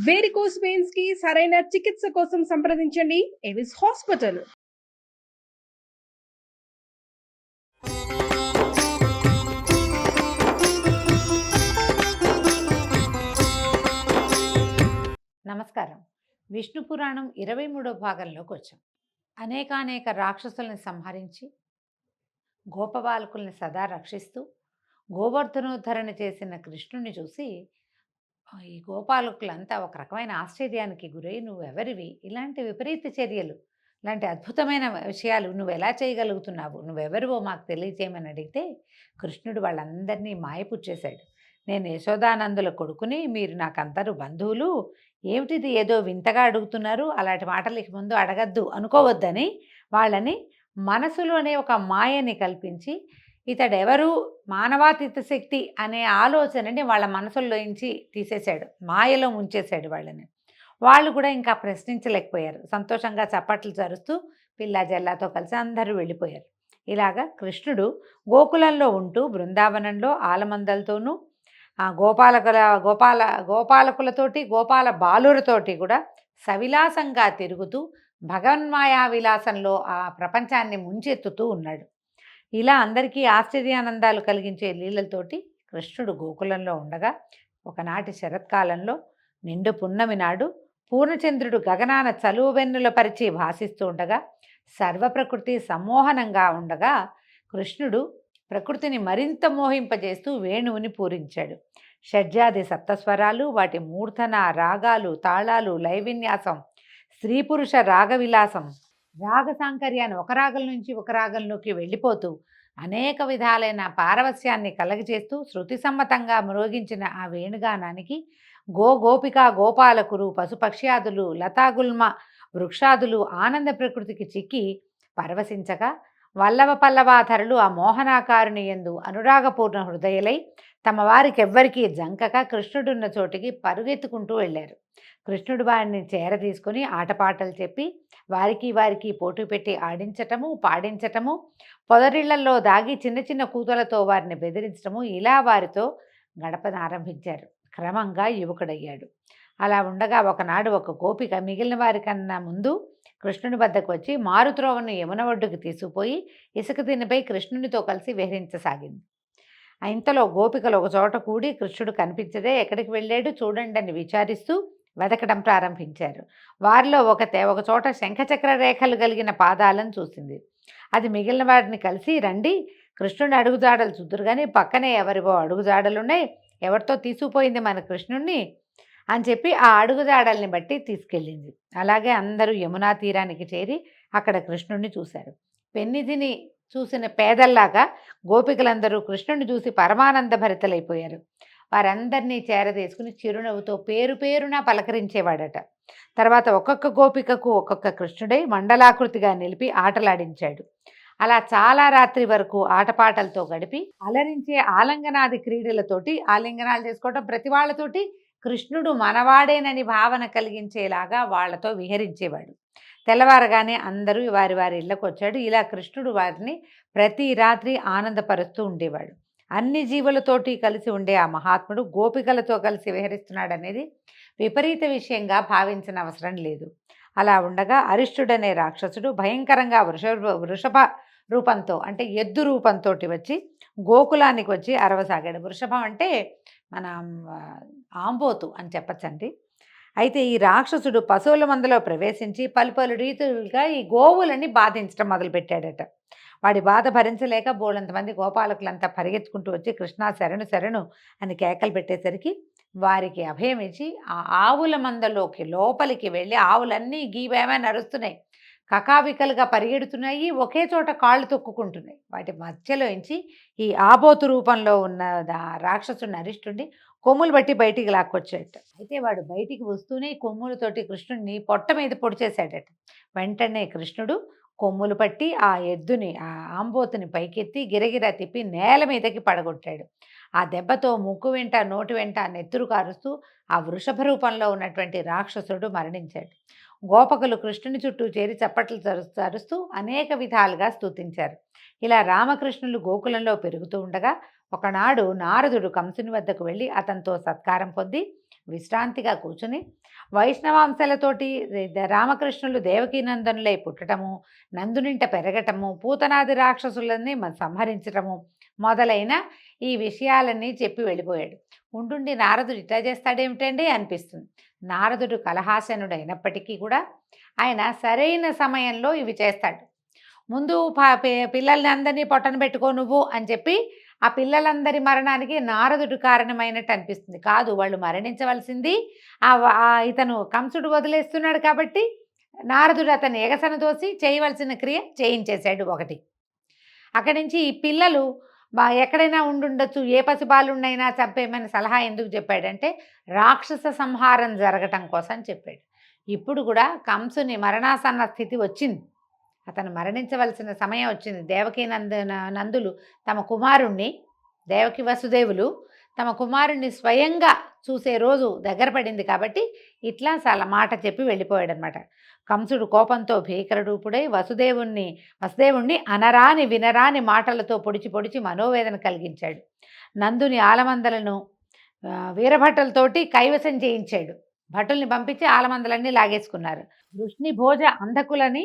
Varicose veins కి సరైన చికిత్స కోసం సంప్రదించండి ఎవిస్ హాస్పిటల్. నమస్కారం. విష్ణు పురాణం 23వ భాగంలోకి వచ్చాం. అనేకానేక రాక్షసుల్ని సంహరించి గోపబాలకుల్ని సదా రక్షిస్తూ గోవర్ధనోద్ధరణ చేసిన కృష్ణుని చూసి ఈ గోపాలకులంతా ఒక రకమైన ఆశ్చర్యానికి గురై, నువ్వెవరివి, ఇలాంటి విపరీత చర్యలు, ఇలాంటి అద్భుతమైన విషయాలు నువ్వు ఎలా చేయగలుగుతున్నావు, నువ్వెవరివో మాకు తెలియజేయమని అడిగితే కృష్ణుడు వాళ్ళందరినీ మాయపుచ్చేశాడు. నేను యశోదానందుల కొడుకుని, మీరు నాకందరూ బంధువులు, ఏమిటిది ఏదో వింతగా అడుగుతున్నారు, అలాంటి మాటలు ఇక ముందు అడగద్దు అనుకోవద్దని వాళ్ళని మనసులోనే ఒక మాయని కల్పించి, ఇతడెవరు, మానవాతీత శక్తి అనే ఆలోచనని వాళ్ళ మనసుల్లోంచి తీసేశాడు, మాయలో ముంచేశాడు వాళ్ళని. వాళ్ళు కూడా ఇంకా ప్రశ్నించలేకపోయారు. సంతోషంగా చప్పట్లు జరుస్తూ పిల్ల జల్లాతో కలిసి అందరూ వెళ్ళిపోయారు. ఇలాగా కృష్ణుడు గోకులంలో ఉంటూ బృందావనంలో ఆలమందలతోనూ గోపాలకులతోటి గోపాల బాలులతోటి కూడా సవిలాసంగా తిరుగుతూ భగవన్మాయా విలాసంలో ఆ ప్రపంచాన్ని ముంచెత్తుతూ ఉన్నాడు. ఇలా అందరికీ ఆశ్చర్యానందాలు కలిగించే లీలలతోటి కృష్ణుడు గోకులంలో ఉండగా, ఒకనాటి శరత్కాలంలో నిండు పున్నమి నాడు పూర్ణచంద్రుడు గగనాన చలువెన్నుల పరిచి భాసిస్తూ ఉండగా, సర్వప్రకృతి సమ్మోహనంగా ఉండగా కృష్ణుడు ప్రకృతిని మరింత మోహింపజేస్తూ వేణువుని పూరించాడు. షడ్జాది సప్తస్వరాలు, వాటి మూర్ధన రాగాలు, తాళాలు, లయవిన్యాసం, స్త్రీ పురుష రాగవిలాసం, రాగ సాంకర్యాన్ని ఒక రాగం నుంచి ఒక రాగంలోకి వెళ్ళిపోతూ అనేక విధాలైన పారవస్యాన్ని కలగజేస్తూ శృతి సమ్మతంగా మ్రోగించిన ఆ వేణుగానానికి గోపిక గోపాలకులు, పశుపక్ష్యాదులు, లతాగుల్మ వృక్షాదులు ఆనంద ప్రకృతికి చిక్కి పరవశించగా, వల్లవ పల్లవాధరులు ఆ మోహనాకారుని యందు అనురాగపూర్ణ హృదయలై తమ వారికెవ్వరికీ జంకక కృష్ణుడున్న చోటికి పరుగెత్తుకుంటూ వెళ్ళారు. కృష్ణుడు వారిని చేరదీసుకొని ఆటపాటలు చెప్పి వారికి పోటీ పెట్టి ఆడించటము, పాడించటము, పొదరిళ్లలో దాగి చిన్న చిన్న కూతలతో వారిని బెదిరించటము, ఇలా వారితో గడపను ఆరంభించారు. క్రమంగా యువకుడయ్యాడు. అలా ఉండగా ఒకనాడు ఒక గోపిక మిగిలిన వారికన్నా ముందు కృష్ణుని వద్దకు వచ్చి మారుత్రోవను యమున ఒడ్డుకు తీసుకుపోయి ఇసుక తినిపై కృష్ణునితో కలిసి విహరించసాగింది. ఇంతలో గోపికలు ఒక చోట కూడి కృష్ణుడు కనిపించదే, ఎక్కడికి వెళ్ళాడు చూడండి అని విచారిస్తూ వెతకడం ప్రారంభించారు. వారిలో ఒక చోట శంఖచక్ర రేఖలు కలిగిన పాదాలను చూసింది. అది మిగిలిన వారిని కలిసి, రండి కృష్ణుని అడుగుజాడలు చూద్దురు కానీ పక్కనే ఎవరివో అడుగుజాడలున్నాయి, ఎవరితో తీసుకుపోయింది మన కృష్ణుణ్ణి అని చెప్పి ఆ అడుగుజాడల్ని బట్టి తీసుకెళ్ళింది. అలాగే అందరూ యమునా తీరానికి చేరి అక్కడ కృష్ణుణ్ణి చూశారు. పెన్నిధిని చూసిన పేదల్లాగా గోపికలందరూ కృష్ణుని చూసి పరమానంద భరితలైపోయారు. వారందరినీ చేరదేసుకుని చిరునవ్వుతో పేరు పేరున పలకరించేవాడట. తర్వాత ఒక్కొక్క గోపికకు ఒక్కొక్క కృష్ణుడై మండలాకృతిగా నిలిపి ఆటలాడించాడు. అలా చాలా రాత్రి వరకు ఆటపాటలతో గడిపి అలరించే ఆలింగనాది క్రీడలతోటి, ఆలింగనాలు చేసుకోవటం, ప్రతి వాళ్ళతోటి కృష్ణుడు మనవాడేనని భావన కలిగించేలాగా వాళ్లతో విహరించేవాడు. తెల్లవారగానే అందరూ వారి వారి ఇళ్లకు వచ్చాడు. ఇలా కృష్ణుడు వారిని ప్రతి రాత్రి ఆనందపరుస్తూ ఉండేవాడు. అన్ని జీవులతోటి కలిసి ఉండే ఆ మహాత్ముడు గోపికలతో కలిసి విహరిస్తున్నాడనేది విపరీత విషయంగా భావించిన అవసరం లేదు. అలా ఉండగా అరిష్టుడనే రాక్షసుడు భయంకరంగా వృషభ రూపంతో, అంటే ఎద్దు రూపంతో వచ్చి గోకులానికి వచ్చి అరవసాగాడు. వృషభం అంటే మన ఆంబోతు అని చెప్పచ్చండి. అయితే ఈ రాక్షసుడు పశువుల మందలో ప్రవేశించి పలు రీతులుగా ఈ గోవులని బాధించడం మొదలుపెట్టాడట. వాడి బాధ భరించలేక బోలంతమంది గోపాలకులంతా పరిగెత్తుకుంటూ వచ్చి కృష్ణ శరణు శరణు అని కేకలు పెట్టేసరికి వారికి అభయం ఇచ్చి ఆ ఆవుల మందలోకి లోపలికి వెళ్ళి ఆవులన్నీ గీవేమని అరుస్తున్నాయి, కకావికలుగా పరిగెడుతున్నాయి, ఒకే చోట కాళ్ళు తొక్కుకుంటున్నాయి. వాటి మధ్యలోంచి ఈ ఆబోతు రూపంలో ఉన్న రాక్షసుడిని అరిష్టుడిని కొమ్ములు బట్టి బయటికి లాక్కొచ్చాడట. అయితే వాడు బయటికి వస్తూనే కొమ్ములతోటి కృష్ణుడిని పొట్ట మీద పొడిచేశాడట. వెంటనే కృష్ణుడు కొమ్ములు పట్టి ఆ ఎద్దుని, ఆ ఆంబోతుని పైకెత్తి గిరగిరా తిప్పి నేల మీదకి పడగొట్టాడు. ఆ దెబ్బతో ముక్కు వెంట నోటి వెంట నెత్తురు కారుస్తూ ఆ వృషభ రూపంలో ఉన్నటువంటి రాక్షసుడు మరణించాడు. గోపకులు కృష్ణుని చుట్టూ చేరి చప్పట్లు చరుస్తూ అనేక విధాలుగా స్తుతించారు. ఇలా రామకృష్ణులు గోకులంలో పెరుగుతూ ఉండగా ఒకనాడు నారదుడు కంసుని వద్దకు వెళ్ళి అతనితో సత్కారం పొంది విశ్రాంతిగా కూర్చుని వైష్ణవాంశలతోటి రామకృష్ణులు దేవకీనందనులై పుట్టటము, నందునింట పెరగటము, పూతనాది రాక్షసులని సంహరించటము మొదలైన ఈ విషయాలన్నీ చెప్పి వెళ్ళిపోయాడు. ఉండుండి నారదుడు ఇట్లా చేస్తాడేమిటండి అనిపిస్తుంది. నారదుడు కలహాసనుడు అయినప్పటికీ కూడా ఆయన సరైన సమయంలో ఇవి చేస్తాడు. ముందు పిల్లల్ని అందరినీ పొట్టన పెట్టుకో నువ్వు అని చెప్పి ఆ పిల్లలందరి మరణానికి నారదుడు కారణమైనట్టు అనిపిస్తుంది. కాదు, వాళ్ళు మరణించవలసింది ఇతను కంసుడు వదిలేస్తున్నాడు కాబట్టి నారదుడు అతన్ని ఎగసన దోసి చేయవలసిన క్రియ చేయించేశాడు. ఒకటి అక్కడి నుంచి ఈ పిల్లలు ఎక్కడైనా ఉండుండొచ్చు, ఏ పసిబాలుండైనా చంపేమని సలహా ఎందుకు చెప్పాడంటే రాక్షస సంహారం జరగటం కోసం చెప్పాడు. ఇప్పుడు కూడా కంసుని మరణాసన్న స్థితి వచ్చింది, అతను మరణించవలసిన సమయం వచ్చింది. దేవకీ నందులు తమ కుమారుణ్ణి, దేవకి వసుదేవులు తమ కుమారుణ్ణి స్వయంగా చూసే రోజు దగ్గర పడింది కాబట్టి ఇట్లా చాలా మాట చెప్పి వెళ్ళిపోయాడు అనమాట. కంసుడు కోపంతో భీకరరూపుడై వసుదేవుణ్ణి అనరాని వినరాని మాటలతో పొడిచి మనోవేదన కలిగించాడు. నందుని ఆలమందలను వీరభటులతోటి కైవసం చేయించాడు. భటుల్ని పంపించి ఆలమందలన్నీ లాగేసుకున్నారు. వృష్ణి భోజ అంధకులని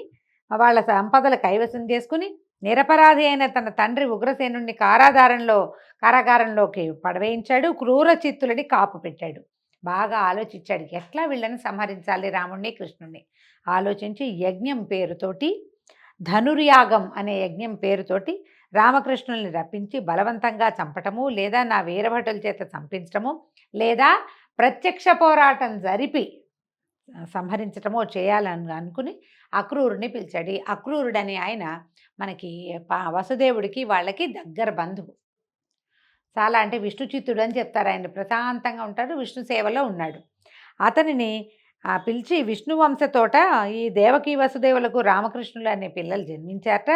వాళ్ళ సంపదలు కైవసం చేసుకుని నిరపరాధి అయిన తన తండ్రి ఉగ్రసేనుడిని కారాగారంలోకి పడవేయించాడు. క్రూర చిత్తులని కాపు పెట్టాడు. బాగా ఆలోచించాడు, ఎట్లా వీళ్ళని సంహరించాలి రాముణ్ణి కృష్ణుణ్ణి. ఆలోచించి యజ్ఞం పేరుతోటి, ధనుర్యాగం అనే యజ్ఞం పేరుతోటి రామకృష్ణుల్ని రప్పించి బలవంతంగా చంపటము, లేదా నా వీరభటుల చేత చంపించటము, లేదా ప్రత్యక్ష పోరాటం జరిపి సంహరించటమో చేయాలని అనుకుని అక్రూరుని పిలిచాడు. ఈ అక్రూరుడని ఆయన మనకి వసుదేవుడికి వాళ్ళకి దగ్గర బంధువు. చాలా అంటే విష్ణు చిత్తుడు అని చెప్తారు. ఆయన ప్రశాంతంగా ఉంటాడు, విష్ణు సేవలో ఉన్నాడు. అతనిని పిలిచి విష్ణు వంశతోట ఈ దేవకీ వసుదేవులకు రామకృష్ణులు అనే పిల్లలు జన్మించారట.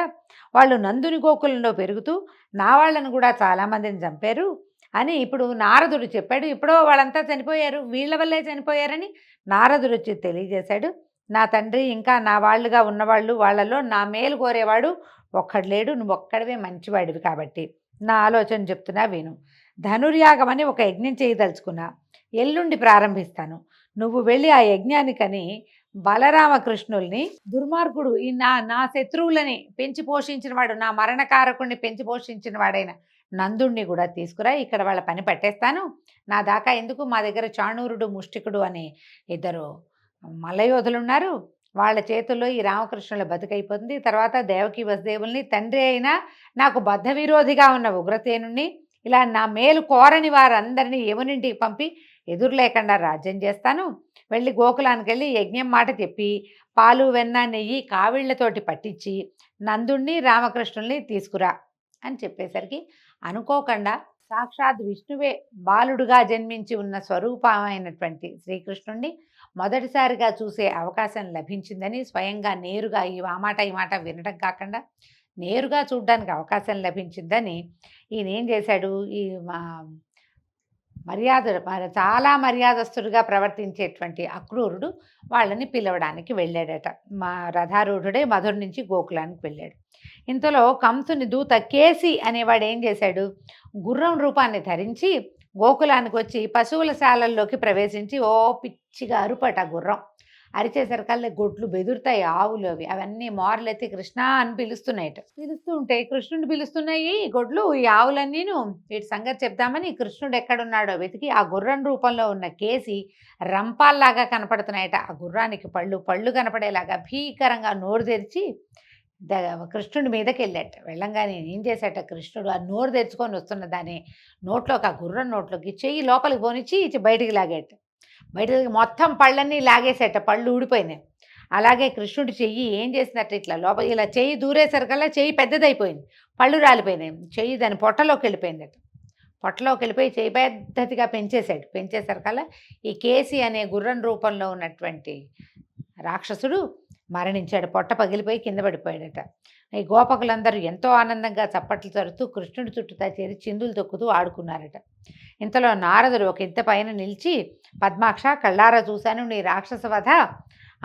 వాళ్ళు నందుని గోకులంలో పెరుగుతూ నా వాళ్ళను కూడా చాలామందిని చంపారు అని ఇప్పుడు నారదుడు చెప్పాడు. ఇప్పుడో వాళ్ళంతా చనిపోయారు, వీళ్ళ వల్లే చనిపోయారని నారదుడు వచ్చి తెలియజేశాడు. నా తండ్రి ఇంకా నా వాళ్ళుగా ఉన్నవాళ్ళు, వాళ్ళలో నా మేలు కోరేవాడు ఒక్కడు లేడు, నువ్వు ఒక్కడివే మంచివాడివి కాబట్టి నా ఆలోచన చెప్తున్నా విను. ధనుర్యాగం అని ఒక యజ్ఞం చేయదలుచుకున్నా, ఎల్లుండి ప్రారంభిస్తాను. నువ్వు వెళ్ళి ఆ యజ్ఞానికని బలరామకృష్ణుల్ని, దుర్మార్గుడు ఈ నా శత్రువులని పెంచి పోషించిన వాడు, నా మరణకారకుడిని పెంచి పోషించిన వాడైన నందుణ్ణి కూడా తీసుకురా. ఇక్కడ వాళ్ళ పని పట్టేస్తాను. నా దాకా ఎందుకు, మా దగ్గర చాణూరుడు ముష్టికుడు అనే ఇద్దరు మల్లయోధులు ఉన్నారు, వాళ్ళ చేతుల్లో ఈ రామకృష్ణుల బతుకైపోతుంది. తర్వాత దేవకీ వసుదేవుల్ని, తండ్రి అయినా నాకు బద్ధ విరోధిగా ఉన్న ఉగ్రసేనుణ్ణి, ఇలా నా మేలు కోరని వారందరినీ యమునింటికి పంపి ఎదురు లేకుండా రాజ్యం చేస్తాను. వెళ్ళి గోకులానికి వెళ్ళి యజ్ఞం మాట చెప్పి పాలు వెన్న నెయ్యి కావిళ్లతోటి పట్టించి నందుణ్ణి రామకృష్ణుల్ని తీసుకురా అని చెప్పేసరికి అనుకోకుండా సాక్షాత్ విష్ణువే బాలుడుగా జన్మించి ఉన్న స్వరూపమైనటువంటి శ్రీకృష్ణుణ్ణి మొదటిసారిగా చూసే అవకాశం లభించిందని, స్వయంగా నేరుగా ఈ మాట వినడం కాకుండా నేరుగా చూడడానికి అవకాశం లభించిందని ఈయన ఏం చేశాడు, ఈ చాలా మర్యాదస్తుడిగా ప్రవర్తించేటువంటి అక్రూరుడు వాళ్ళని పిలవడానికి వెళ్ళాడట. రథారూఢుడే మధుర నుంచి గోకులానికి వెళ్ళాడు. ఇంతలో కంసుని దూత కేసి అనేవాడు ఏం చేశాడు, గుర్రం రూపాన్ని ధరించి గోకులానికి వచ్చి పశువుల శాలల్లోకి ప్రవేశించి ఓ పిచ్చిగా అరుపట గుర్రం. అరిచేసరికల్లా గొడ్లు బెదురుతాయి, ఆవులు అవన్నీ మోరలెత్తి కృష్ణ అని పిలుస్తున్నాయట. పిలుస్తూ ఉంటే కృష్ణుడు పిలుస్తున్నాయి గొడ్లు, ఈ ఆవులన్నీను. వీటి సంగతి చెప్దామని కృష్ణుడు ఎక్కడున్నాడో వెతికి ఆ గుర్రం రూపంలో ఉన్న కేసి రంపాల్లాగా కనపడుతున్నాయట. ఆ గుర్రానికి పళ్ళు కనపడేలాగా భీకరంగా నోరు తెరిచి కృష్ణుడి మీదకి వెళ్ళాట. వెళ్ళంగానే ఏం చేశాట, కృష్ణుడు ఆ నోరు తెరుచుకొని వస్తున్న దాన్ని నోట్లోకి, ఆ గుర్రం నోట్లోకి చెయ్యి లోపలికి పోనిచ్చి బయటికి లాగేట. బయటకి మొత్తం పళ్ళన్నీ లాగేసేట, పళ్ళు ఊడిపోయినాయి. అలాగే కృష్ణుడి చెయ్యి ఏం చేసినట్టు ఇట్లా లోపల ఇలా చెయ్యి దూరేసరికల్లా చెయ్యి పెద్దదైపోయింది, పళ్ళు రాలిపోయినాయి. చెయ్యి దాని పొట్టలోకి వెళ్ళిపోయిందట. పొట్టలోకి వెళ్ళిపోయి చెయ్యి పెద్దదిగా పెంచేసరికల్లా ఈ కేసి అనే గుర్రం రూపంలో ఉన్నటువంటి రాక్షసుడు మరణించాడు. పొట్ట పగిలిపోయి కింద పడిపోయాడట. ఈ గోపకులందరూ ఎంతో ఆనందంగా చప్పట్లు తరుతూ కృష్ణుడి చుట్టూ చేరి చిందులు తొక్కుతూ ఆడుకున్నారట. ఇంతలో నారదుడు ఒక ఇంత పైన నిలిచి, పద్మాక్ష కళ్ళారా చూశాను నీ రాక్షస వధ,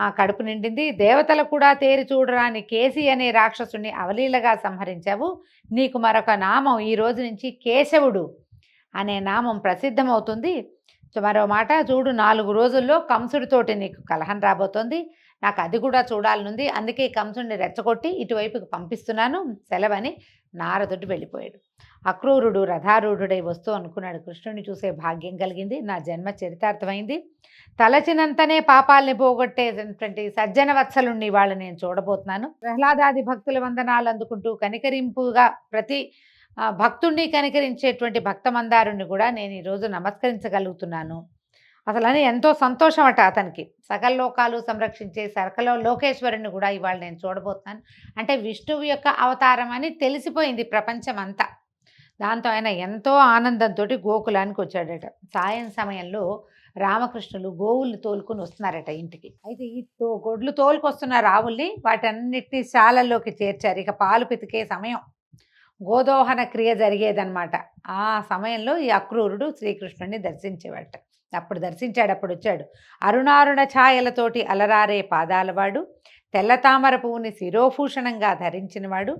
ఆ కడుపు నిండింది. దేవతలు కూడా తేరి చూడరాని కేసి అనే రాక్షసుని అవలీలగా సంహరించావు. నీకు మరొక నామం ఈ రోజు నుంచి కేశవుడు అనే నామం ప్రసిద్ధమవుతుంది. సో మరో మాట చూడు, 4 రోజుల్లో కంసుడితోటి నీకు కలహం రాబోతోంది, నాకు అది కూడా చూడాలనుంది, అందుకే కంసుడిని రెచ్చగొట్టి ఇటువైపుకి పంపిస్తున్నాను, సెలవని నారదుడు వెళ్ళిపోయాడు. అక్రూరుడు రథారూఢుడై వస్తూ అనుకున్నాడు, కృష్ణుడిని చూసే భాగ్యం కలిగింది, నా జన్మ చరితార్థమైంది, తలచినంతనే పాపాలని పోగొట్టేటువంటి సజ్జన వత్సలుణ్ణి వాళ్ళు నేను చూడబోతున్నాను. ప్రహ్లాదాది భక్తుల వందనాలు అందుకుంటూ కనికరింపుగా ప్రతి భక్తుణ్ణి కనికరించేటువంటి భక్తమందారుణ్ణి కూడా నేను ఈరోజు నమస్కరించగలుగుతున్నాను. అసలని ఎంతో సంతోషం అట అతనికి. సకల లోకాలు సంరక్షించే సకల లోకేశ్వరుని కూడా ఇవాళ నేను చూడబోతున్నాను అంటే విష్ణువు యొక్క అవతారం అని తెలిసిపోయింది ప్రపంచం అంతా. దాంతో ఆయన ఎంతో ఆనందంతో గోకులానికి వచ్చాడట. సాయం సమయంలో రామకృష్ణులు గోవుల్ని తోలుకొని వస్తున్నారట ఇంటికి. అయితే ఈ గొడ్లు తోలుకొస్తున్న రావుల్ని వాటన్నిటినీ శాలల్లోకి చేర్చారు. ఇక పాలు పితికే సమయం, గోదోహన క్రియ జరిగేదన్నమాట. ఆ సమయంలో ఈ అక్రూరుడు శ్రీకృష్ణుడిని దర్శించేవాట. అప్పుడు దర్శించాడు, అప్పుడు వచ్చాడు. అరుణారుణ ఛాయలతోటి అలరారే పాదాలవాడు, తెల్ల తామర పువ్వుని శిరోభూషణంగా ధరించినవాడు,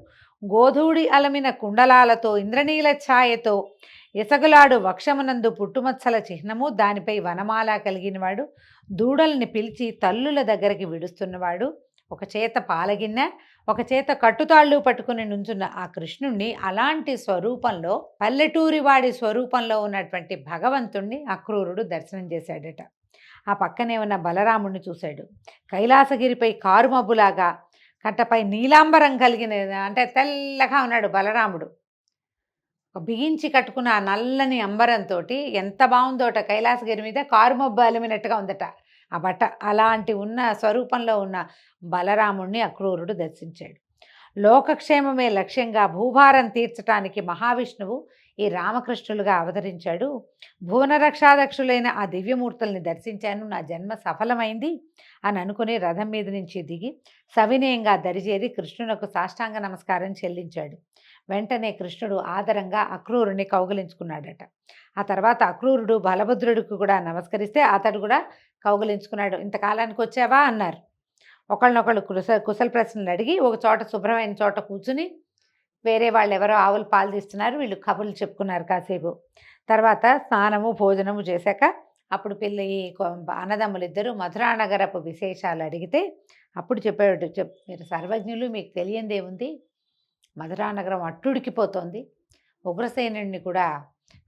గోధూడి అలమిన కుండలాలతో ఇంద్రనీల ఛాయతో ఎసగులాడు వక్షమునందు పుట్టుమత్సల చిహ్నము, దానిపై వనమాల కలిగినవాడు, దూడల్ని పిలిచి తల్లుల దగ్గరికి విడుస్తున్నవాడు, ఒక చేత పాలగిన్నె ఒక చేత కట్టుతాళ్ళు పట్టుకుని నుంచున్న ఆ కృష్ణుణ్ణి అలాంటి స్వరూపంలో, పల్లెటూరి వాడి స్వరూపంలో ఉన్నటువంటి భగవంతుణ్ణి అక్రూరుడు దర్శనం చేశాడట. ఆ పక్కనే ఉన్న బలరాముణ్ణి చూశాడు. కైలాసగిరిపై కారుమబ్బులాగా కట్టపై నీలాంబరం కలిగిన అంటే తెల్లగా ఉన్నాడు బలరాముడు. బిగించి కట్టుకున్న ఆ నల్లని అంబరంతో ఎంత బాగుందోట, కైలాసగిరి మీద కారుమబ్బు అలిమినట్టుగా ఉందట ఆ బట్ట. అలాంటి ఉన్న స్వరూపంలో ఉన్న బలరాముణ్ణి అక్రూరుడు దర్శించాడు. లోకక్షేమమే లక్ష్యంగా భూభారం తీర్చడానికి మహావిష్ణువు ఈ రామకృష్ణులుగా అవతరించాడు. భువనరక్షాదక్షులైన ఆ దివ్యమూర్తుల్ని దర్శించాను, నా జన్మ సఫలమైంది అని అనుకుని రథం మీద నుంచి దిగి సవినయంగా దరిచేరి కృష్ణునకు సాష్టాంగ నమస్కారం చెల్లించాడు. వెంటనే కృష్ణుడు ఆదరంగా అక్రూరుని కౌగిలించుకున్నాడట. ఆ తర్వాత అక్రూరుడు బలభద్రుడికి కూడా నమస్కరిస్తే అతడు కూడా కౌగిలించుకున్నాడు. ఇంతకాలానికి వచ్చావా అన్నారు. ఒకళ్ళనొకళ్ళు కుశల ప్రశ్నలు అడిగి ఒక చోట శుభ్రమైన చోట కూర్చుని వేరే వాళ్ళు ఎవరో ఆవులు పాలు తీస్తున్నారు, వీళ్ళు కబుర్లు చెప్పుకున్నారు కాసేపు. తర్వాత స్నానము భోజనము చేశాక అప్పుడు అన్నదమ్ములు ఇద్దరు మధురానగరపు విశేషాలు అడిగితే అప్పుడు చెప్పాడు, మీరు సర్వజ్ఞులు, మీకు తెలియందేముంది, మధురానగరం అట్టుడికిపోతోంది, ఉగ్రసేనుడిని కూడా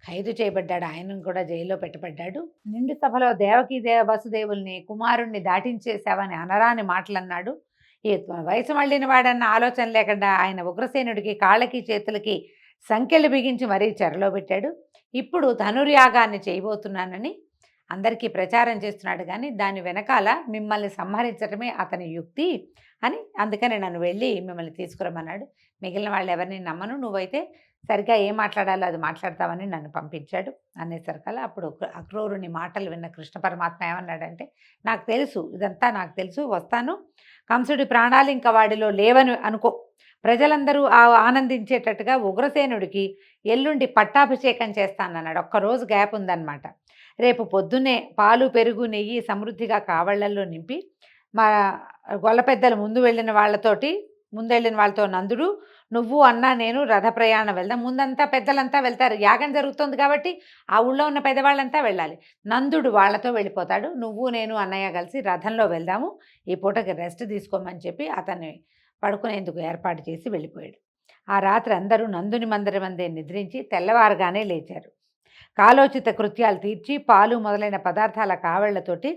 ఖైదు చేయబడ్డాడు, ఆయనను కూడా జైల్లో పెట్టబడ్డాడు, నిండు సభలో దేవకీ వసుదేవుల్ని కుమారుణ్ణి దాటించేశావని అనరాని మాటలన్నాడు. ఈ వయసు మళ్ళిన వాడన్న ఆలోచన లేకుండా ఆయన ఉగ్రసేనుడికి కాళ్ళకి చేతులకి సంఖ్యలు బిగించి మరీ చెరలో పెట్టాడు. ఇప్పుడు ధనుర్యాగాన్ని చేయబోతున్నానని అందరికీ ప్రచారం చేస్తున్నాడు, కానీ దాని వెనకాల మిమ్మల్ని సంహరించడమే అతని యుక్తి అని, అందుకని నన్ను వెళ్ళి మిమ్మల్ని తీసుకురమ్మన్నాడు. మిగిలిన వాళ్ళు ఎవరిని నమ్మను, నువ్వైతే సరిగ్గా ఏం మాట్లాడాలో అది మాట్లాడతావని నన్ను పంపించాడు అనేసరికల్లా అప్పుడు అక్రూరుని మాటలు విన్న కృష్ణ పరమాత్మ ఏమన్నాడంటే, నాకు తెలుసు, ఇదంతా నాకు తెలుసు, వస్తాను, కంసుడి ప్రాణాలు ఇంకా వాడిలో లేవని అనుకో, ప్రజలందరూ ఆనందించేటట్టుగా ఉగ్రసేనుడికి ఎల్లుండి పట్టాభిషేకం చేస్తానన్నాడు. ఒక్కరోజు గ్యాప్ ఉందన్నమాట. రేపు పొద్దున్నే పాలు పెరుగు నెయ్యి సమృద్ధిగా కావళ్లల్లో నింపి మా గొల్ల పెద్దలు ముందు వెళ్ళిన వాళ్ళతో నందుడు, నువ్వు అన్నా నేను రథ ప్రయాణం వెళ్దాం. ముందంతా పెద్దలంతా వెళ్తారు, యాగం జరుగుతుంది కాబట్టి ఆ ఊళ్ళో ఉన్న పెద్దవాళ్ళంతా వెళ్ళాలి. నందుడు వాళ్ళతో వెళ్ళిపోతాడు, నువ్వు నేను అన్నయ్య కలిసి రథంలో వెళ్దాము, ఈ పూటకి రెస్ట్ తీసుకోమని చెప్పి అతన్ని పడుకునేందుకు ఏర్పాటు చేసి వెళ్ళిపోయాడు. ఆ రాత్రి అందరూ నందుని మందిరమందే నిద్రించి తెల్లవారుగానే లేచారు. కాలోచిత కృత్యాలు తీర్చి పాలు మొదలైన పదార్థాల కావళ్లతోటి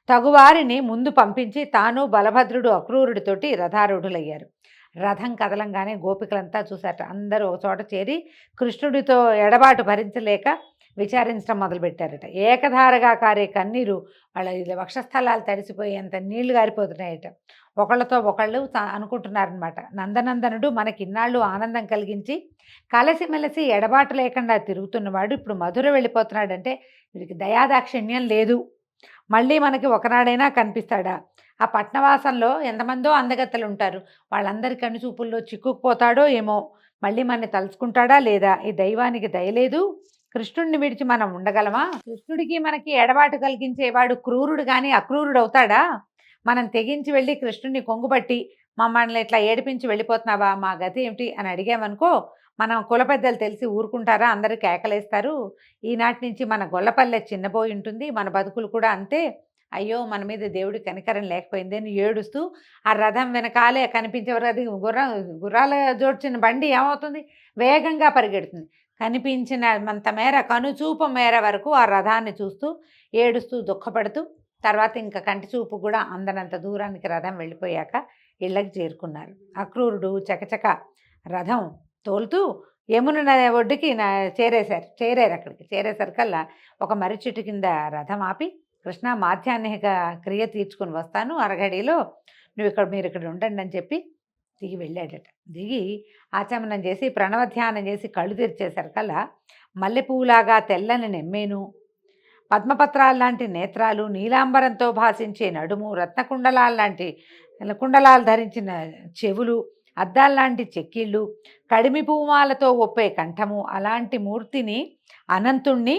తగువారిని ముందు పంపించి తాను బలభద్రుడు అక్రూరుడితోటి రథారూఢులయ్యారు. రథం కదలంగానే గోపికలంతా చూశారట. అందరూ ఒక చోట చేరి కృష్ణుడితో ఎడబాటు భరించలేక విచారించడం మొదలుపెట్టారట. ఏకధారగా కారే కన్నీరు వాళ్ళ వక్షస్థలాలు తడిసిపోయేంత నీళ్లు గారిపోతున్నాయట. ఒకళ్ళతో ఒకళ్ళు అనుకుంటున్నారనమాట, నందనందనుడు మనకిన్నాళ్ళు ఆనందం కలిగించి కలిసిమెలిసి ఎడబాటు లేకుండా తిరుగుతున్నవాడు ఇప్పుడు మధుర వెళ్ళిపోతున్నాడంటే వీడికి దయాదాక్షిణ్యం లేదు, మళ్ళీ మనకి ఒకనాడైనా కనిపిస్తాడా? ఆ పట్నవాసంలో ఎంతమందో అందగత్తలు ఉంటారు, వాళ్ళందరి కనుచూపుల్లో చిక్కుకుపోతాడో ఏమో, మళ్ళీ మనని తలుచుకుంటాడా లేదా? ఈ దైవానికి దయలేదు, కృష్ణుడిని విడిచి మనం ఉండగలమా? కృష్ణుడికి మనకి ఎడబాటు కలిగించేవాడు క్రూరుడు కానీ అక్రూరుడు అవుతాడా? మనం తెగించి వెళ్ళి కృష్ణుడిని కొంగుబట్టి మమ్మల్ని ఇట్లా ఏడిపించి వెళ్ళిపోతున్నావా, మా గతి ఏమిటి అని అడిగామనుకో, మనం కుల పెద్దలు తెలిసి ఊరుకుంటారా? అందరూ కేకలేస్తారు. ఈనాటి నుంచి మన గొల్లపల్లె చిన్నబోయి ఉంటుంది. మన బతుకులు కూడా అంతే. అయ్యో! మన మీద దేవుడి కనికరం లేకపోయింది అని ఏడుస్తూ ఆ రథం వెనకాలే కనిపించేవారు. అది గుర్రాల జోడ్చిన బండి ఏమవుతుంది? వేగంగా పరిగెడుతుంది. కనిపించినంత మేర కనుచూపు మేర వరకు ఆ రథాన్ని చూస్తూ ఏడుస్తూ దుఃఖపడుతూ తర్వాత ఇంకా కంటి చూపు కూడా అందనంత దూరానికి రథం వెళ్ళిపోయాక ఇళ్ళకి చేరుకున్నారు. అక్రూరుడు చకచక రథం తోలుతూ యమున ఒడ్డుకి చేరారు. అక్కడికి చేరేసరికల్లా ఒక మర్రి చెట్టు కింద రథం ఆపి, కృష్ణ మాధ్యాహ్నిక క్రియ తీర్చుకుని వస్తాను, అరగడిలో మీరు ఇక్కడ ఉండండి అని చెప్పి దిగి వెళ్ళాడట. దిగి ఆచమనం చేసి ప్రణవధ్యానం చేసి కళ్ళు తెరిచేసరికల్లా మల్లెపూలాగా తెల్లని నెమ్మేను, పద్మపత్రాలు లాంటి నేత్రాలు, నీలాంబరంతో భాషించే నడుము, కుండలాలు ధరించిన చెవులు, అద్దాల్లాంటి చెక్కిళ్ళు, కడిమి పూమాలతో ఒప్పే కంఠము, అలాంటి మూర్తిని, అనంతుణ్ణి,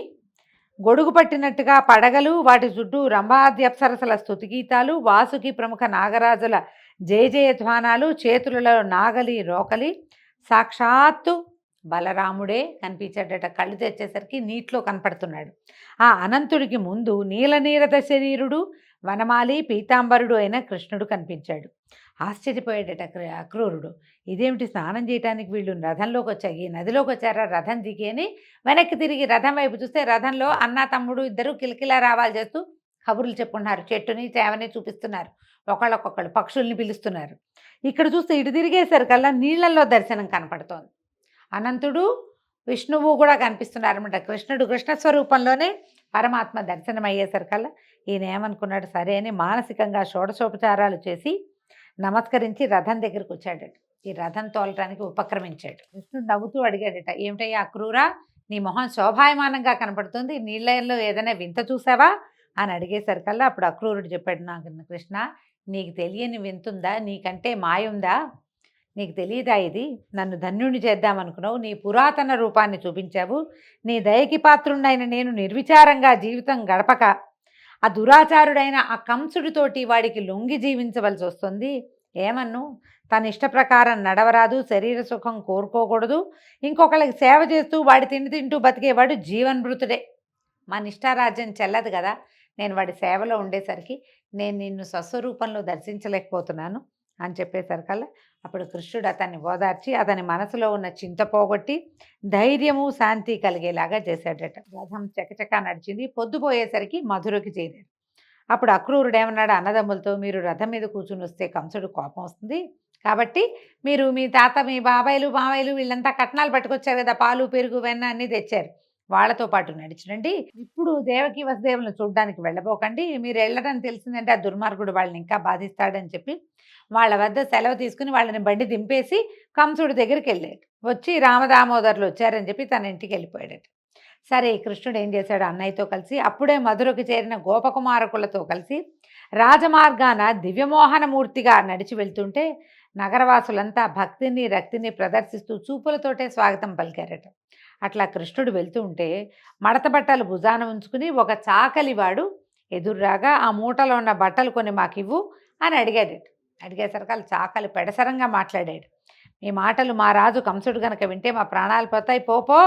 గొడుగు పట్టినట్టుగా పడగలు, వాటి చుట్టూ రంభాద్యప్సరసల స్తుతిగీతాలు, వాసుకి ప్రముఖ నాగరాజుల జయజయధ్వానాలు, చేతులలో నాగలి రోకలి, సాక్షాత్తు బలరాముడే కనిపించాడట. కళ్ళు తెచ్చేసరికి నీటిలో కనపడుతున్నాడు. ఆ అనంతుడికి ముందు నీలనీరద శరీరుడు, వనమాలి, పీతాంబరుడు అయిన కృష్ణుడు కనిపించాడు. ఆశ్చర్యపోయాడట అక్రూరుడు. ఇదేమిటి, స్నానం చేయడానికి వీళ్ళు రథంలోకి వచ్చాయి, ఈ నదిలోకి వచ్చారా? రథం దిగి అని వెనక్కి తిరిగి రథం వైపు చూస్తే రథంలో అన్న తమ్ముడు ఇద్దరు కిలకిలా రావాలి చేస్తూ కబుర్లు చెప్పుకున్నారు. చెట్టుని చేవని చూపిస్తున్నారు, ఒకళ్ళకొకళ్ళు పక్షుల్ని పిలుస్తున్నారు. ఇక్కడ చూస్తే ఇటు తిరిగేసరికల్లా నీళ్లలో దర్శనం కనపడుతోంది. అనంతుడు విష్ణువు కూడా కనిపిస్తున్నారు అనమాట. కృష్ణుడు కృష్ణస్వరూపంలోనే పరమాత్మ దర్శనం అయ్యేసరికల్లా ఈయన ఏమనుకున్నాడు, సరే అని మానసికంగా షోడశోపచారాలు చేసి నమస్కరించి రథం దగ్గరికి వచ్చాడట. ఈ రథం తోలటానికి ఉపక్రమించాడు. కృష్ణుడు నవ్వుతూ అడిగాడట, ఏమిటయ్యా అక్రూరా, నీ మొహం శోభాయమానంగా కనపడుతుంది, నీళ్ళలో ఏదైనా వింత చూసావా అని అడిగేసరికల్లా అప్పుడు అక్రూరుడు చెప్పాడు, నాకు కృష్ణ, నీకు తెలియని వింతుందా, నీకంటే మాయ ఉందా, నీకు తెలియదా ఇది? నన్ను ధన్యుని చేద్దామనుకున్నావు, నీ పురాతన రూపాన్ని చూపించావు, నీ దయకి పాత్రుడైన నేను నిర్విచారంగా జీవితం గడపక ఆ దురాచారుడైన ఆ కంసుడితోటి వాడికి లొంగి జీవించవలసి వస్తుంది. ఏమన్ను, తన ఇష్ట ప్రకారం నడవరాదు, శరీర సుఖం కోరుకోకూడదు, ఇంకొకళ్ళకి సేవ చేస్తూ వాడి తిండి తింటూ బతికేవాడు జీవన్మృతుడే. మా నిష్ఠారాజ్యం చెల్లదు కదా, నేను వాడి సేవలో ఉండేసరికి నేను నిన్ను స్వస్వరూపంలో దర్శించలేకపోతున్నాను అని చెప్పేసరికల్లా అప్పుడు కృష్ణుడు అతన్ని ఓదార్చి అతని మనసులో ఉన్న చింత పోగొట్టి ధైర్యము శాంతి కలిగేలాగా చేశాడట. రథం చకచక నడిచింది. పొద్దుపోయేసరికి మధురకి చేరాడు. అప్పుడు అక్రూరుడు ఏమన్నాడు అన్నదమ్ములతో, మీరు రథం మీద కూర్చుని వస్తే కంసుడు కోపం వస్తుంది, కాబట్టి మీరు మీ తాత, మీ బాబాయిలు, మావయ్యలు వీళ్ళంతా కట్నాలు పట్టుకొచ్చారు కదా, పాలు పెరుగు వెన్న అన్నీ తెచ్చారు, వాళ్ళతో పాటు నడిచినండి. ఇప్పుడు దేవకి వసుదేవులను చూడడానికి వెళ్ళబోకండి, మీరు వెళ్ళడం తెలిసిందంటే ఆ దుర్మార్గుడు వాళ్ళని ఇంకా బాధిస్తాడని చెప్పి వాళ్ళ వద్ద సెలవు తీసుకుని వాళ్ళని బండి దింపేసి కంసుడి దగ్గరికి వెళ్ళాడు. వచ్చి రామదామోదరులు వచ్చారని చెప్పి తన ఇంటికి వెళ్ళిపోయాడట. సరే, కృష్ణుడు ఏం చేశాడు, అన్నయ్యతో కలిసి అప్పుడే మధురకు చేరిన గోపకుమారకులతో కలిసి రాజమార్గాన దివ్యమోహనమూర్తిగా నడిచి వెళ్తుంటే నగరవాసులంతా భక్తిని రక్తిని ప్రదర్శిస్తూ చూపులతోటే స్వాగతం పలికారట. అట్లా కృష్ణుడు వెళ్తూ ఉంటే మడత బట్టలు భుజాన ఉంచుకుని ఒక చాకలివాడు ఎదురురాగా, ఆ మూటలో ఉన్న బట్టలు కొన్ని మాకివ్వు అని అడిగాడట. అడిగేసరికి చాకలి పెడసరంగా మాట్లాడాడు. మీ మాటలు మా రాజు కంసుడు గనక వింటే మా ప్రాణాలు పోతాయి, పోపో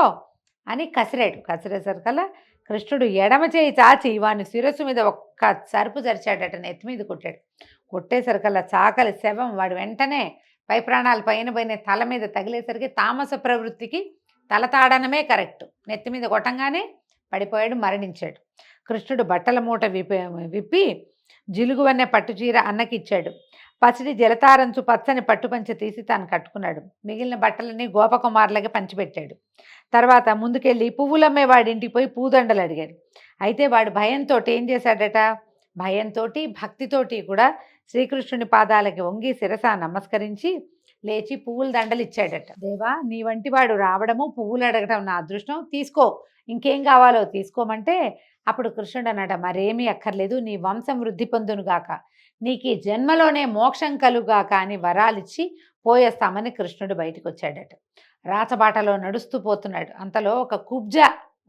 అని కసిరాడు. కసిరేసరికల్లా కృష్ణుడు ఎడమ చేయి చాచి వాడిని శిరస్సు మీద ఒక్క సరుపు జరిచాడట, నెత్తి మీద కొట్టాడు. కొట్టేసరికల్లా చాకలి శవం వాడు వెంటనే పై ప్రాణాలు పైన తల మీద తగిలేసరికి తామస ప్రవృత్తికి తలతాడనమే కరెక్ట్. నెత్తి మీద కొట్టంగానే పడిపోయాడు, మరణించాడు. కృష్ణుడు బట్టల మూట విప్పి జిలుగువన్నె పట్టుచీర అన్నకిచ్చాడు. పసిడి జలతారంచు పచ్చని పట్టుపంచె తీసి తాను కట్టుకున్నాడు. మిగిలిన బట్టలన్నీ గోపకుమారులకి పంచిపెట్టాడు. తర్వాత ముందుకెళ్ళి పువ్వులమ్మే వాడింటికి పోయి పూదండలు అడిగాడు. అయితే వాడు భయంతో ఏం చేశాడట, భయంతో భక్తితోటి కూడా శ్రీకృష్ణుని పాదాలకి వంగి శిరస నమస్కరించి లేచి పువ్వుల దండలు ఇచ్చాడట. దేవా, నీ వంటి వాడు రావడము, పువ్వులు అడగడం నా అదృష్టం, తీసుకో, ఇంకేం కావాలో తీసుకోమంటే అప్పుడు కృష్ణుడు అన్నాడు, మరేమీ అక్కర్లేదు, నీ వంశం వృద్ధి పొందునుగాక, నీకు ఈ జన్మలోనే మోక్షం కలుగాక అని వరాలిచ్చి పోయేస్తామని కృష్ణుడు బయటకు వచ్చాడట. రాచబాటలో నడుస్తూ పోతున్నాడు. అంతలో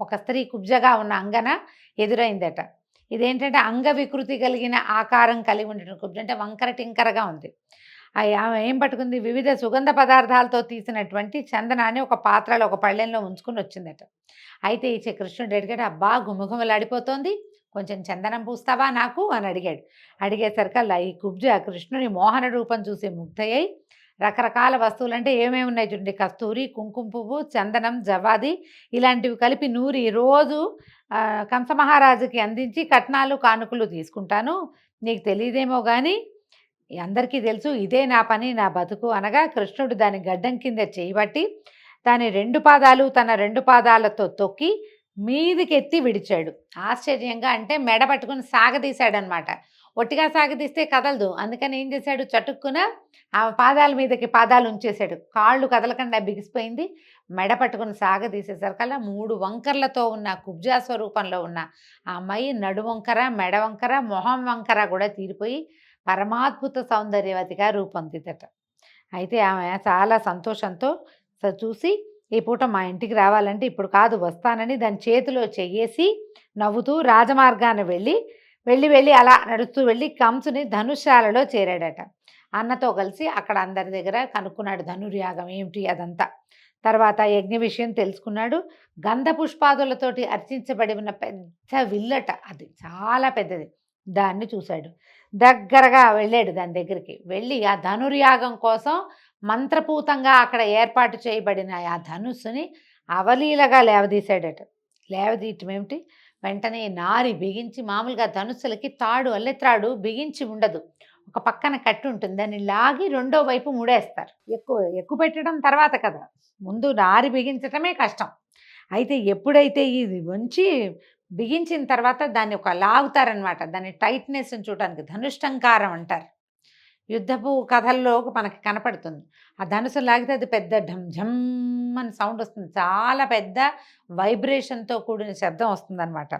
ఒక స్త్రీ కుబ్జగా ఉన్న అంగన ఎదురైందట. ఇదేంటంటే అంగ వికృతి కలిగిన ఆకారం కలిగి ఉండటం. కుబ్జ అంటే వంకర టింకరగా ఉంది. ఆమె ఏం పట్టుకుంది, వివిధ సుగంధ పదార్థాలతో తీసినటువంటి చందనాన్ని ఒక పాత్రలో ఒక పళ్ళెంలో ఉంచుకుని వచ్చిందట. అయితే ఈ కృష్ణుడు అడిగాడు, అబ్బా గుమగుమలాడిపోతోంది, కొంచెం చందనం పూస్తావా నాకు అని అడిగాడు. అడిగేసరికల్లా ఈ కుబ్జ కృష్ణుని మోహన రూపం చూసి ముగ్ధయ్యి రకరకాల వస్తువులు అంటే ఏమేమి ఉన్నాయి చూడండి, కస్తూరి, కుంకుమ పువ్వు, చందనం, జవాది ఇలాంటివి కలిపి నూరి రోజు కంసమహారాజుకి అందించి కట్నాలు కానుకలు తీసుకుంటాను, నీకు తెలియదేమో కానీ అందరికీ తెలుసు ఇదే నా పని, నా బతుకు అనగా కృష్ణుడు దాని గడ్డం కింద చేయబట్టి దాని 2 పాదాలు తన 2 పాదాలతో తొక్కి మీదికి ఎత్తి విడిచాడు. ఆశ్చర్యంగా అంటే మెడ పట్టుకుని సాగదీశాడనమాట. ఒట్టిగా సాగదీస్తే కదలదు, అందుకని ఏం చేశాడు, చటుక్కున ఆ పాదాల మీదకి పాదాలు ఉంచేశాడు. కాళ్ళు కదలకుండా బిగిసిపోయింది. మెడ పట్టుకుని సాగదీసేసరికల్లా 3 వంకర్లతో ఉన్న కుబ్జా స్వరూపంలో ఉన్న ఆ అమ్మాయి నడువంకర, మెడ వంకర, మొహం వంకర కూడా తీరిపోయి పరమాద్భుత సౌందర్యవతిగా రూపొందిదట. అయితే ఆమె చాలా సంతోషంతో చూసి ఈ పూట మా ఇంటికి రావాలంటే ఇప్పుడు కాదు వస్తానని దాని చేతిలో చెయ్యేసి నవ్వుతూ రాజమార్గాన్ని వెళ్ళి అలా నడుస్తూ వెళ్ళి కంసుని ధనుశాలలో చేరాడట. అన్నతో కలిసి అక్కడ అందరి దగ్గర కనుక్కున్నాడు ధనుర్యాగం ఏమిటి అదంతా. తర్వాత యజ్ఞ విషయం తెలుసుకున్నాడు. గంధ పుష్పాదులతోటి అర్చించబడి ఉన్న పెద్ద విల్లట, అది చాలా పెద్దది. దాన్ని చూశాడు. దగ్గరగా వెళ్ళాడు దాని దగ్గరికి. వెళ్ళి ఆ ధనుర్యాగం కోసం మంత్రపూతంగా అక్కడ ఏర్పాటు చేయబడిన ఆ ధనుస్సుని అవలీలగా లేవదీశాడట. లేవదీయటం ఏమిటి, వెంటనే నారి బిగించి, మామూలుగా ధనుస్సులకి తాడు అల్లెత్రాడు బిగించి ఉండదు, ఒక పక్కన కట్టి ఉంటుంది, దాన్ని లాగి రెండో వైపు ముడేస్తారు. ఎక్కువ పెట్టడం తర్వాత కదా, ముందు నారి బిగించటమే కష్టం. అయితే ఎప్పుడైతే ఇది వంచి బిగించిన తర్వాత దాన్ని ఒక లాగుతారనమాట, దాన్ని టైట్నెస్ చూడటానికి ధనుష్టంకారం అంటారు. యుద్ధపు కథల్లో మనకి కనపడుతుంది. ఆ ధనుసు లాగితే అది పెద్ద ఢమ్ ఝమ్ అని సౌండ్ వస్తుంది, చాలా పెద్ద వైబ్రేషన్తో కూడిన శబ్దం వస్తుందన్నమాట.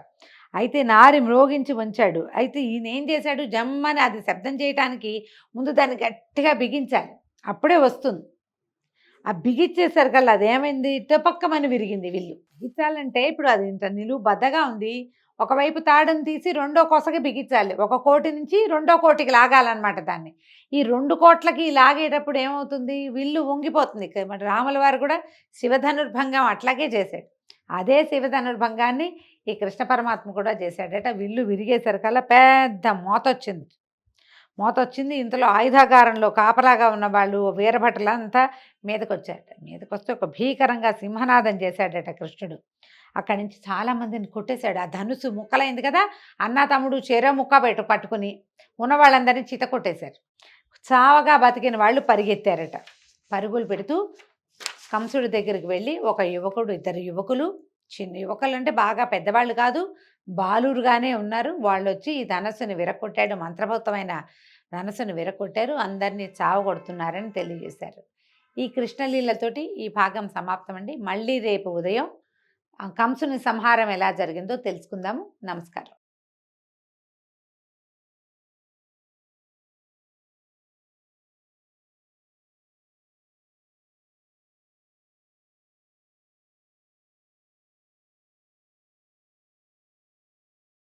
అయితే నారి మ్రోగించి ఉంచాడు. అయితే ఈయన ఏం చేశాడు, జమ్మని అది శబ్దం చేయటానికి ముందు దాన్ని గట్టిగా బిగించాలి, అప్పుడే వస్తుంది. ఆ బిగించేసరికల్లా అదేమైంది, టపక్కమని విరిగింది విల్లు. బిగించాలంటే ఇప్పుడు అది ఇంత నిలువు బద్దగా ఉంది, ఒకవైపు తాడుని తీసి రెండో కొసకి బిగించాలి, ఒక కోటి నుంచి రెండో కోటికి లాగాలన్నమాట దాన్ని. ఈ 2 కోట్లకి లాగేటప్పుడు ఏమవుతుంది, విల్లు వంగిపోతుంది. మరి రాముల వారు కూడా శివధనుర్భంగం అట్లాగే చేశాడు. అదే శివధనుర్భంగాన్ని ఈ కృష్ణ పరమాత్మ కూడా చేశాడట. విల్లు విరిగేసరికల్లా పెద్ద మోత వచ్చింది. ఇంతలో ఆయుధాగారంలో కాపలాగా ఉన్న వాళ్ళు వీరభటులంతా మీదకొచ్చారట. మీదకొస్తే ఒక భీకరంగా సింహనాదం చేశాడట కృష్ణుడు. అక్కడి నుంచి చాలామందిని కొట్టేశాడు. ఆ ధనుసు ముక్కలైంది కదా, అన్న తమ్ముడు చెరో ముక్క పట్టుకుని ఉన్న వాళ్ళందరినీ చిత కొట్టేశారు. చావగా బతికిన వాళ్ళు పరిగెత్తారట. పరుగులు పెడుతూ కంసుడి దగ్గరికి వెళ్ళి ఒక యువకుడు, 2 యువకులు, చిన్న యువకులు అంటే బాగా పెద్దవాళ్ళు కాదు, బాలురుగానే ఉన్నారు. వాళ్ళు వచ్చి ఈ ధనస్సుని విరగొట్టాడు, మంత్రభూతమైన ధనస్సుని విరగొట్టారు, అందరినీ చావగొడుతున్నారని తెలియజేశారు. ఈ కృష్ణలీలతోటి ఈ భాగం సమాప్తం అండి. మళ్ళీ రేపు ఉదయం కంసుని సంహారం ఎలా జరిగిందో తెలుసుకుందాము. నమస్కారం.